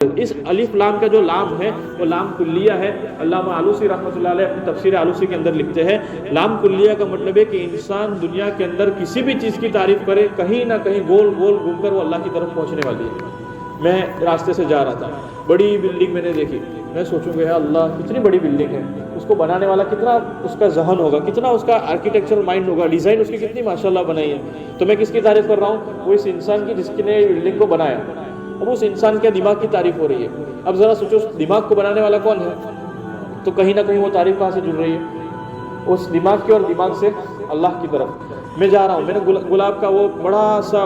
اس الف لام کا جو لام ہے وہ لام کلیہ ہے. علامہ آلوسی رحمۃ اللہ علیہ اپنی تفسیر آلوسی کے اندر لکھتے ہیں لام کلیہ کا مطلب ہے کہ انسان دنیا کے اندر کسی بھی چیز کی تعریف کرے کہیں نہ کہیں گول گول گھوم کر وہ اللہ کی طرف پہنچنے والی ہے. میں راستے سے جا رہا تھا, بڑی بلڈنگ میں نے دیکھی, میں سوچوں گا اللہ کتنی بڑی بلڈنگ ہے, اس کو بنانے والا کتنا اس کا ذہن ہوگا, کتنا اس کا آرکیٹیکچرل مائنڈ ہوگا, ڈیزائن اس کی کتنی ماشاءاللہ بنائی ہے. تو میں کس کی تعریف کر رہا ہوں؟ وہ اس انسان کی جس نے بلڈنگ کو بنایا. اب اس انسان کے دماغ کی تعریف ہو رہی ہے. اب ذرا سوچو اس دماغ کو بنانے والا کون ہے؟ تو کہیں نہ کہیں وہ تعریف کہاں سے جڑ رہی ہے؟ اس دماغ کی اور دماغ سے اللہ کی طرف. میں جا رہا ہوں, میں نے گلاب کا وہ بڑا سا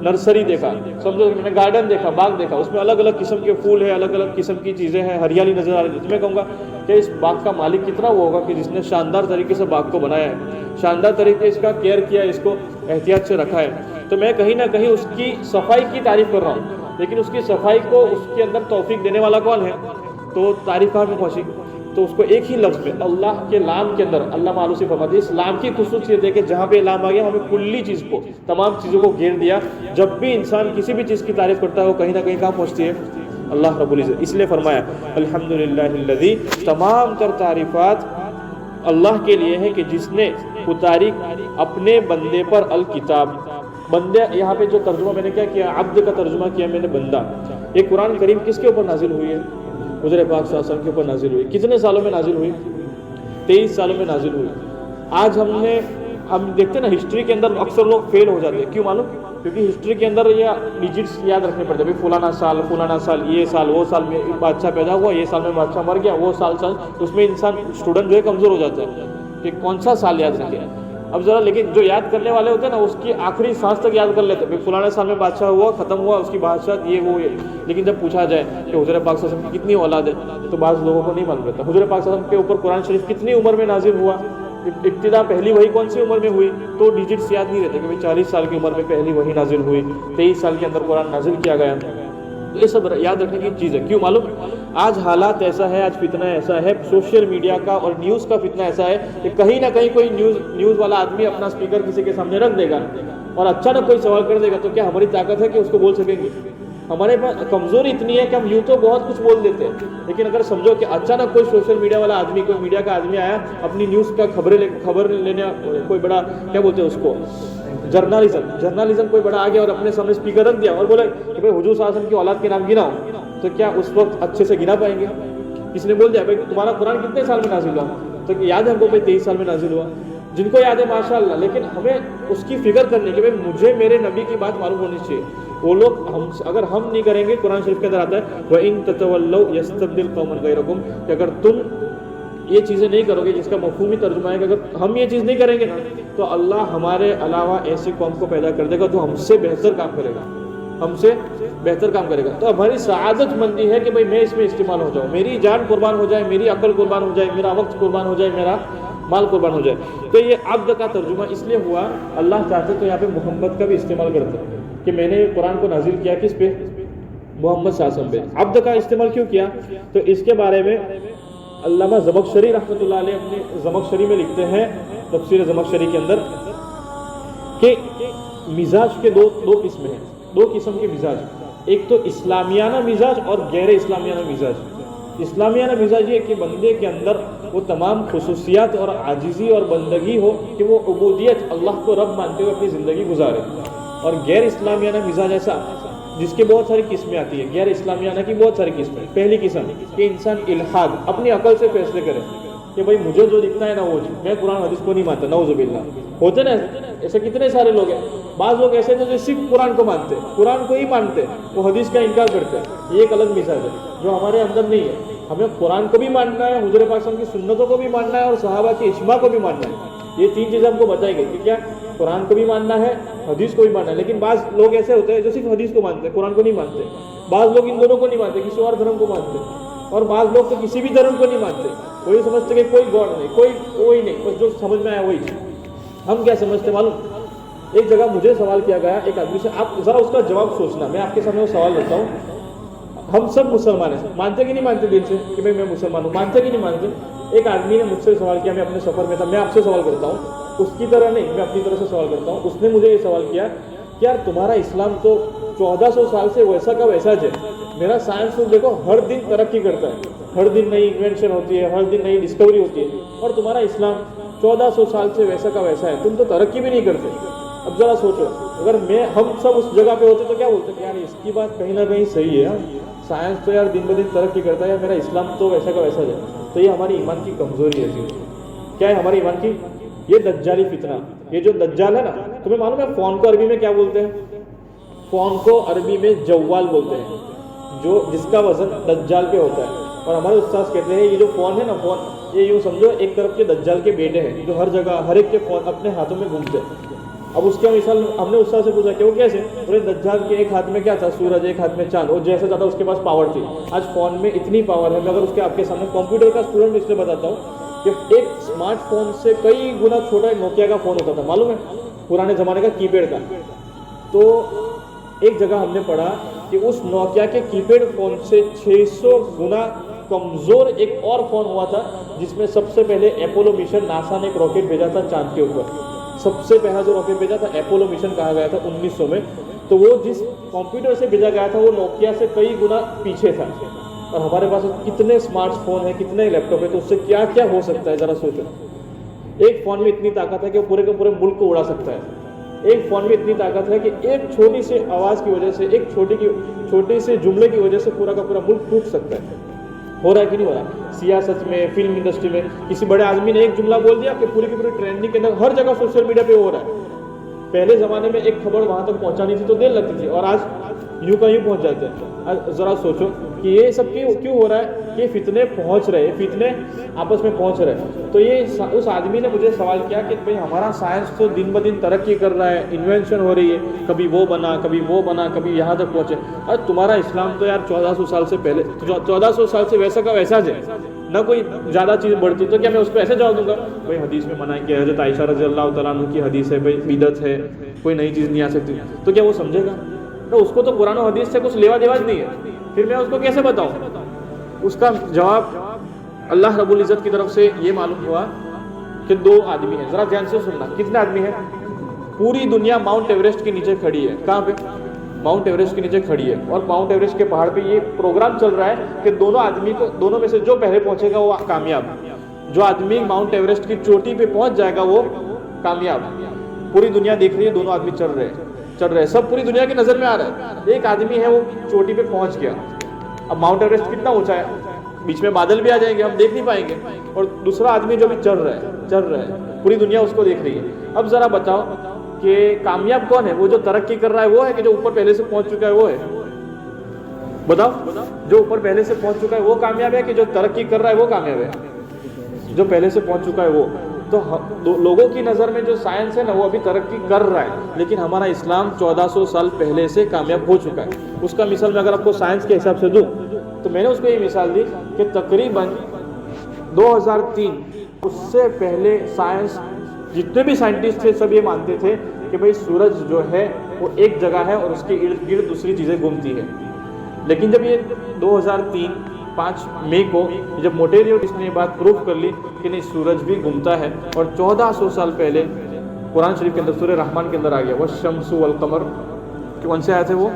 نرسری دیکھا, سمجھو میں نے گارڈن دیکھا, باغ دیکھا, اس میں الگ الگ قسم کے پھول ہیں, الگ الگ قسم کی چیزیں ہیں, ہریالی نظر آ رہی ہے. تو میں کہوں گا کہ اس باغ کا مالک کتنا وہ ہوگا کہ جس نے شاندار طریقے سے باغ کو بنایا ہے, شاندار طریقے اس کا کیئر کیا ہے, اس کو احتیاط سے رکھا ہے. تو میں کہیں نہ کہیں اس کی صفائی کی تعریف کر رہا ہوں, لیکن اس کی صفائی کو اس کے اندر توفیق دینے والا کون ہے؟ تو تعریف کہاں پہ پہنچی؟ تو اس کو ایک ہی لفظ میں اللہ کے لام کے اندر علامہ آلوسی فرماتے ہیں اس لام کی خصوصیت ہے کہ جہاں پہ لام آ گیا ہمیں کلی چیز کو, تمام چیزوں کو گھیر دیا. جب بھی انسان کسی بھی چیز کی تعریف کرتا ہے وہ کہیں نہ کہیں کہاں پہنچتی ہے؟ اللہ رب العزت. اس لیے فرمایا الحمدللہ الذی, تمام تر تعریفات اللہ کے لیے ہے کہ جس نے اتاری اپنے بندے پر الکتاب. بندے یہاں پہ جو ترجمہ میں نے کیا کیا, عبد کا ترجمہ کیا میں نے بندہ. یہ قرآن کریم کس کے اوپر نازل ہوئی ہے؟ حضور پاک صلی اللہ علیہ وسلم کے اوپر نازل ہوئی. کتنے سالوں میں نازل ہوئی؟ 23 سالوں میں نازل ہوئی. آج ہم دیکھتے ہیں نا ہسٹری کے اندر اکثر لوگ فیل ہو جاتے ہیں. کیوں معلوم؟ کیونکہ ہسٹری کے اندر یہ ڈیجٹس یاد رکھنے پڑتے ہیں. فلانا سال, یہ سال, وہ سال میں بادشاہ پیدا ہوا, یہ سال میں بادشاہ مر گیا, وہ سال. اس میں انسان اسٹوڈنٹ جو ہے کمزور ہو جاتا ہے کہ کون سا سال یاد رکھے. اب ذرا لیکن جو یاد کرنے والے ہوتے ہیں نا اس کی آخری سانس تک یاد کر لیتے ہیں. فلانے سال میں بادشاہ ہوا, ختم ہوا, اس کی بادشاہ یہ وہ یہ. لیکن جب پوچھا جائے کہ حضور پاک صلی اللہ علیہ وسلم کی کتنی اولاد ہے تو بعض لوگوں کو نہیں معلوم رہتا. حضور پاک صلی اللہ علیہ وسلم کے اوپر قرآن شریف کتنی عمر میں نازل ہوا, ابتدا پہلی وحی کون سی عمر میں ہوئی, تو ڈیجٹس یاد نہیں رہتے کہ 40 سال کی عمر میں پہلی وحی نازل ہوئی, 23 سال کے اندر قرآن نازل کیا گیا. یہ سب یاد رکھنے کی چیز ہے. کیوں معلوم؟ آج حالات ایسا ہے, آج فتنہ ایسا ہے, سوشل میڈیا کا اور نیوز کا فتنہ ایسا ہے کہ کہیں نہ کہیں کوئی نیوز والا آدمی اپنا اسپیکر کسی کے سامنے رکھ دے گا اور اچانک کوئی سوال کر دے گا, تو کیا ہماری طاقت ہے کہ اس کو بول سکیں گے؟ ہمارے پاس کمزوری اتنی ہے کہ ہم یوں تو بہت کچھ بول دیتے ہیں, لیکن اگر سمجھو کہ اچانک کوئی سوشل میڈیا والا آدمی, کوئی میڈیا کا آدمی آیا اپنی نیوز کا خبر لینے, کوئی بڑا کیا بولتے ہیں اس کو, جرنلزم کوئی بڑا آ گیا اور اپنے سامنے اسپیکر رکھ دیا اور بولا کہ بھائی حضور صلی اللہ علیہ وسلم کی اولاد کے نام گناؤ, تو کیا اس وقت اچھے سے گنا پائیں گے؟ کسی نے بول دیا بھائی تمہارا قرآن کتنے سال میں نازل ہوا, تو یاد ہے ہم کو بھائی 23 سال میں نازل ہوا. جن کو یاد ہے ماشاء اللہ, لیکن ہمیں اس کی فکر کرنی کہ بھائی مجھے میرے نبی کی بات معلوم ہونی چاہیے. وہ لوگ اگر ہم نہیں کریں گے, قرآن شریف کے اندر آتا ہے وَإِن تَتَوَلَّوْا يَسْتَبْدِلْ قَوْمًا غَيْرَكُمْ, کہ اگر تم یہ چیزیں نہیں کرو گے, جس کا مفہومی ترجمہ ہے کہ اگر ہم یہ چیز نہیں کریں گے نا تو اللہ ہمارے علاوہ ایسی قوم کو پیدا کر دے گا جو ہم سے بہتر کام کرے گا, ہم سے بہتر کام کرے گا. تو ہماری سعادت مندی ہے کہ بھئی میں اس میں استعمال ہو جاؤں, میری جان قربان ہو جائے, میری عقل قربان ہو جائے, میرا وقت قربان ہو جائے, میرا مال قربان ہو جائے. تو یہ عبد کا ترجمہ اس لیے ہوا, اللہ چاہتے تو یہاں پہ محمد کا بھی استعمال کرتے کہ میں نے قرآن کو نازل کیا کس پہ؟ محمد صلی اللہ علیہ وسلم پہ. عبد کا استعمال کیوں کیا؟ تو اس کے بارے میں علامہ زمخشری رحمۃ اللہ علیہ اپنے زمخشری میں لکھتے ہیں, تفسیر زمخشری کے اندر, کہ مزاج کے دو قسم ہیں, 2 قسم کے مزاج. ایک تو اسلامیانہ مزاج اور غیر اسلامیانہ مزاج. اسلامیانہ مزاج یہ کہ بندے کے اندر وہ تمام خصوصیات اور عاجزی اور بندگی ہو کہ وہ عبودیت اللہ کو رب مانتے ہوئے اپنی زندگی گزارے. اور غیر اسلامیانہ مزاج ایسا جس کے بہت ساری قسمیں آتی ہیں. غیر اسلامیانہ کی بہت ساری قسمیں. پہلی قسم کہ انسان الحاد, اپنی عقل سے فیصلے کرے کہ بھائی مجھے جو دکھتا ہے نا وہ, میں قرآن حدیث کو نہیں مانتا. نعوذ باللہ, ہوتے نا ایسے کتنے سارے لوگ ہیں. بعض لوگ ایسے جو صرف قرآن کو مانتے, قرآن کو ہی مانتے, وہ حدیث کا انکار کرتے ہیں. یہ ایک الگ مزاج ہے جو ہمارے اندر نہیں ہے. ہمیں قرآن کو بھی ماننا ہے, حضور پاک صلی اللہ علیہ وسلم کی سنتوں کو بھی ماننا ہے, اور صحابہ کی اجماع کو بھی ماننا ہے. یہ 3 چیزیں ہم کو بتائی گئی کہ کیا قرآن کو بھی ماننا ہے, حدیث کو بھی ماننا ہے. لیکن بعض لوگ ایسے ہوتے ہیں جو صرف حدیث کو مانتے ہیں, قرآن کو نہیں مانتے. بعض لوگ ان دونوں کو نہیں مانتے, کسی اور دھرم کو مانتے. اور بعض لوگ تو کسی بھی دھرم کو نہیں مانتے. وہی سمجھتے کہ کوئی گاڈ نہیں, کوئی نہیں, بس جو سمجھ میں آیا وہی. ہم کیا سمجھتے معلوم؟ ایک جگہ مجھے سوال کیا گیا ایک آدمی سے, آپ ذرا اس کا جواب سوچنا, میں آپ کے سامنے وہ سوال رکھتا ہوں. ہم سب مسلمان ہیں, مانتے کہ نہیں مانتے دل سے کہ میں مسلمان ہوں, مانتے کہ نہیں مانتے؟ ایک آدمی نے مجھ سے سوال کیا, میں اپنے سفر میں تھا, میں آپ سے سوال کرتا ہوں, اس کی طرح نہیں, میں اپنی طرح سے سوال کرتا ہوں. اس نے مجھے یہ سوال کیا کہ یار تمہارا اسلام تو 1400 سال سے ویسا کا ویسا ہے, میرا سائنس دیکھو ہر دن ترقی کرتا ہے، ہر دن نئی انوینشن ہوتی ہے، ہر دن نئی ڈسکوری ہوتی ہے، اور تمہارا اسلام 1400 سال سے ویسا کا ویسا ہے، تم تو ترقی بھی نہیں کرتے۔ اب ذرا سوچو، اگر ہم سب اس جگہ پہ ہوتے تو کیا بولتے کہ یار اس کی بات کہیں نہ کہیں صحیح ہے، سائنس تو یار دن بدن ترقی کرتا ہے، یا میرا اسلام تو ویسا کا ویسا ہے۔ تو یہ ہماری ایمان کی کمزوری ہے۔ کیا ہے ہماری ایمان کی؟ یہ دجالی فتنہ، یہ جو دجال ہے نا، تمہیں معلوم ہے فون کو عربی میں کیا بولتے ہیں؟ فون کو عربی میں جوال بولتے ہیں، جو جس کا وزن دجال پہ ہوتا ہے۔ اور ہمارے استاد کہتے ہیں یہ جو فون ہے نا، فون یہ یوں سمجھو ایک طرف کے دجال کے بیٹے ہیں، جو ہر جگہ ہر ایک کے فون اپنے ہاتھوں میں گھومتے ہیں۔ اب اس کا مثال ہم نے استاد سے پوچھا کہ وہ کیسے؟ بولے دجال کے ایک ہاتھ میں کیا تھا؟ سورج، ایک ہاتھ میں چاند، اور جیسے زیادہ اس کے پاس پاور تھی۔ آج فون میں اتنی پاور ہے، میں اگر اس کے آپ کے سامنے کمپیوٹر کا اسٹوڈنٹ اس لیے بتاتا ہوں کہ ایک اسمارٹ فون سے کئی گنا چھوٹا ایک نوکیا کا فون ہوتا تھا، معلوم ہے؟ پرانے زمانے کا کی پیڈ کا۔ تو ایک جگہ ہم نے پڑھا کہ اس نوکیا کے کی پیڈ فون سے 600 گنا کمزور ایک اور فون ہوا تھا، جس میں سب سے پہلے اپولو مشن، ناسا نے ایک راکٹ بھیجا تھا چاند کے اوپر۔ سب سے پہلا جو راکٹ بھیجا تھا اپولو مشن کہا گیا تھا 1900 میں، تو وہ جس کمپیوٹر سے بھیجا گیا تھا وہ نوکیا سے کئی گنا پیچھے تھا۔ اور ہمارے پاس کتنے اسمارٹ فون ہیں، کتنے لیپ ٹاپ ہیں، تو اس سے کیا کیا ہو سکتا ہے ذرا سوچو۔ ایک فون میں اتنی طاقت ہے کہ وہ پورے کے پورے ملک کو اڑا سکتا ہے۔ ایک فون میں اتنی طاقت ہے کہ ایک چھوٹی سی آواز کی وجہ سے، ایک چھوٹی سے جملے کی وجہ سے پورا کا پورا ملک ٹوٹ سکتا ہے۔ ہو رہا ہے کہ نہیں ہو رہا؟ سیاست میں، فلم انڈسٹری میں کسی بڑے آدمی نے ایک جملہ بول دیا کہ پوری کی پوری ٹرینڈنگ کے اندر ہر جگہ سوشل میڈیا پہ ہو رہا ہے۔ پہلے زمانے میں ایک خبر وہاں تک پہنچانی تھی تو دیر لگتی تھی، اور آج یوں کا یوں پہنچ جاتے ہیں۔ ذرا سوچو کہ یہ سب کیوں ہو رہا ہے؟ کہ فتنے پہنچ رہے، فتنے آپس میں پہنچ رہے۔ تو یہ اس آدمی نے مجھے سوال کیا کہ بھائی ہمارا سائنس تو دن بدن ترقی کر رہا ہے، انوینشن ہو رہی ہے، کبھی وہ بنا، کبھی وہ بنا، کبھی یہاں تک پہنچے، اور تمہارا اسلام تو یار 1400 سال سے پہلے، 1400 سال سے ویسا کا ویسا ہے، نہ کوئی زیادہ چیز بڑھتی، تو کیا میں اس کو ایسے جواب دوں گا؟ بھائی حدیث میں منع کیا، حضرت عائشہ رضی اللہ تعالیٰ عنہ کی حدیث ہے، بھائی بدعت ہے، کوئی نئی چیز نہیں آ سکتی، تو کیا وہ سمجھے گا؟ تو اس کو تو قرآن و حدیث سے کچھ لیوا دیوا نہیں ہے، پھر میں اس کو کیسے بتاؤں؟ اس کا جواب اللہ رب العزت کی طرف سے یہ معلوم ہوا کہ 2 آدمی ہیں۔ ذرا دھیان سے سننا، کتنے آدمی ہیں؟ پوری دنیا ماؤنٹ ایوریسٹ کے نیچے کھڑی ہے۔ کہاں پہ؟ ماؤنٹ ایوریسٹ کے نیچے کھڑی ہے، اور ماؤنٹ ایوریسٹ کے پہاڑ پہ یہ پروگرام چل رہا ہے کہ دونوں میں سے جو پہلے پہنچے گا وہ کامیاب، جو آدمی ماؤنٹ ایوریسٹ کی چوٹی پہ پہنچ جائے گا وہ کامیاب۔ پوری دنیا دیکھ رہی ہے، دونوں آدمی چل رہے ہیں، سب پوری دنیا کی نظر میں آ رہا ہے۔ ایک آدمی ہے وہ چوٹی پہ پہنچ گیا۔ اب ماؤنٹ ایوریسٹ کتنا اونچا ہے، بیچ میں بادل بھی آ جائیں گے، ہم دیکھ نہیں پائیں گے، اور دوسرا آدمی جو بھی چل رہا ہے، پوری دنیا اس کو دیکھ رہی ہے۔ اب ذرا بتاؤ کہ کامیاب کون ہے؟ وہ جو ترقی کر رہا ہے وہ ہے کہ جو اوپر پہلے سے پہنچ چکا ہے وہ ہے؟ بتاؤ، جو اوپر پہلے سے پہنچ چکا ہے وہ کامیاب ہے کہ جو ترقی کر رہا ہے وہ کامیاب ہے؟ جو پہلے سے پہنچ چکا ہے وہ۔ تو لوگوں کی نظر میں جو سائنس ہے نا وہ ابھی ترقی کر رہا ہے، لیکن ہمارا اسلام 1400 سال پہلے سے کامیاب ہو چکا ہے۔ اس کا مثال میں اگر آپ کو سائنس کے حساب سے دوں تو میں نے اس کو یہ مثال دی کہ تقریباً 2003 اس سے پہلے سائنس جتنے بھی سائنٹسٹ تھے سب یہ مانتے تھے کہ بھئی سورج جو ہے وہ ایک جگہ ہے اور اس کے ارد گرد دوسری چیزیں گھومتی ہیں۔ لیکن جب یہ 2003 5 مئی کو جب موٹیریٹس نے یہ بات پروف کر لی کہ نہیں سورج بھی گھومتا ہے، اور 1400 سال پہلے قرآن شریف کے اندر سورہ رحمان کے اندر آ گیا والشمس والقمر، کون سے آئے تھے وہ؟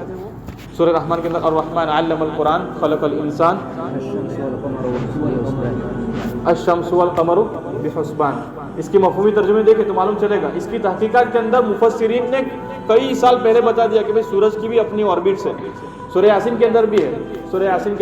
سورہ رحمان کے اندر الرحمن علم القرآن خلق الانسان الشمس والقمر بحسبان۔ اس کی مفہومی ترجمے دیکھیں تو معلوم چلے گا۔ اس کی تحقیقات کے اندر مفسرین نے کئی سال پہلے بتا دیا کہ بھئی سورج کی بھی اپنی آربٹس ہے۔ سورہ یاسین کے اندر بھی ہے، سورہ یاسین کے